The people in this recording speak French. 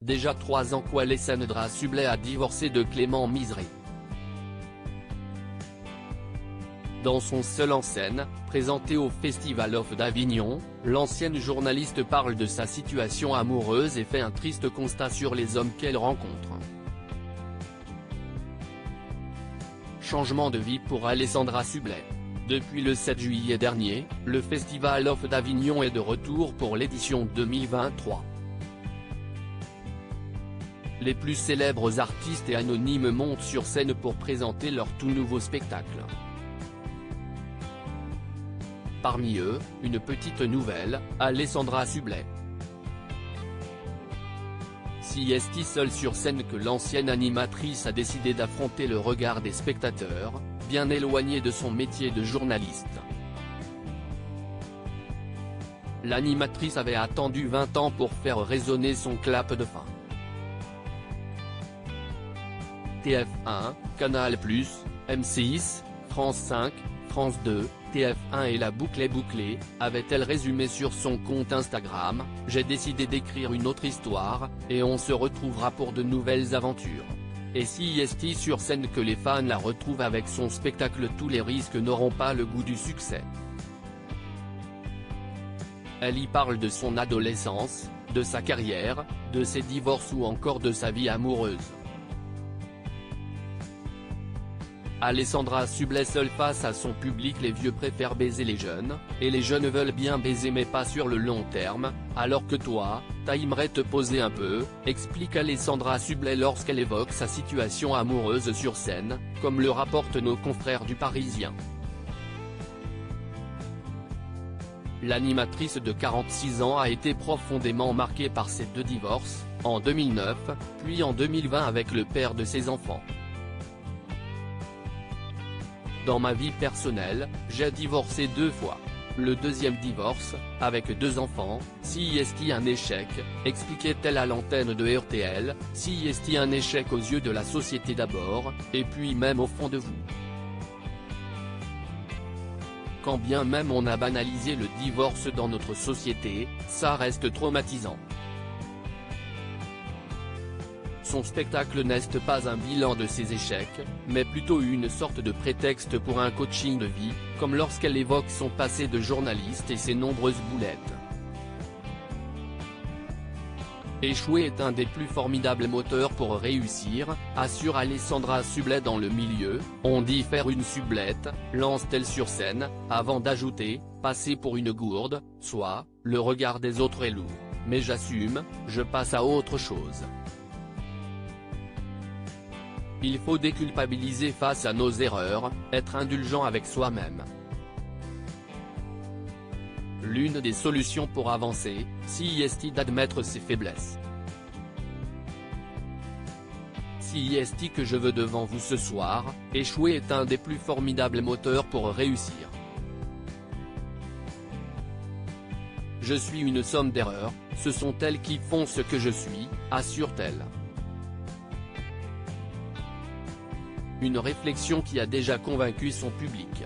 Déjà 3 ans qu'Alessandra Sublet a divorcé de Clément Misery. Dans son seul en scène, présenté au Festival of d'Avignon, l'ancienne journaliste parle de sa situation amoureuse et fait un triste constat sur les hommes qu'elle rencontre. Changement de vie pour Alessandra Sublet. Depuis le 7 juillet dernier, le Festival of d'Avignon est de retour pour l'édition 2023. Les plus célèbres artistes et anonymes montent sur scène pour présenter leur tout nouveau spectacle. Parmi eux, une petite nouvelle, Alessandra Sublet. Si est seule sur scène que l'ancienne animatrice a décidé d'affronter le regard des spectateurs, bien éloignée de son métier de journaliste. L'animatrice avait attendu 20 ans pour faire résonner son clap de fin. TF1, Canal+, M6, France 5, France 2, TF1 et la boucle est bouclée, avait-elle résumé sur son compte Instagram, « J'ai décidé d'écrire une autre histoire, et on se retrouvera pour de nouvelles aventures. Et si est sur scène que les fans la retrouvent avec son spectacle, tous les risques n'auront pas le goût du succès. » Elle y parle de son adolescence, de sa carrière, de ses divorces ou encore de sa vie amoureuse. Alessandra Sublet seule face à son public. Les vieux préfèrent baiser les jeunes, et les jeunes veulent bien baiser mais pas sur le long terme, alors que toi, t'aimerais te poser un peu, explique Alessandra Sublet lorsqu'elle évoque sa situation amoureuse sur scène, comme le rapportent nos confrères du Parisien. L'animatrice de 46 ans a été profondément marquée par ses 2 divorces, en 2009, puis en 2020 avec le père de ses enfants. Dans ma vie personnelle, j'ai divorcé 2 fois. Le deuxième divorce, avec 2 enfants, si est un échec, expliquait-elle à l'antenne de RTL, si est un échec aux yeux de la société d'abord, et puis même au fond de vous. Quand bien même on a banalisé le divorce dans notre société, ça reste traumatisant. Son spectacle n'est pas un bilan de ses échecs, mais plutôt une sorte de prétexte pour un coaching de vie, comme lorsqu'elle évoque son passé de journaliste et ses nombreuses boulettes. Échouer est un des plus formidables moteurs pour réussir, assure Alessandra Sublet. Dans le milieu, on dit faire une sublette, lance-t-elle sur scène, avant d'ajouter, passer pour une gourde, soit, le regard des autres est lourd, mais j'assume, je passe à autre chose. Il faut déculpabiliser face à nos erreurs, être indulgent avec soi-même. L'une des solutions pour avancer, si est d'admettre ses faiblesses. Si est que je veux devant vous ce soir, échouer est un des plus formidables moteurs pour réussir. Je suis une somme d'erreurs, ce sont elles qui font ce que je suis, assure-t-elle. Une réflexion qui a déjà convaincu son public.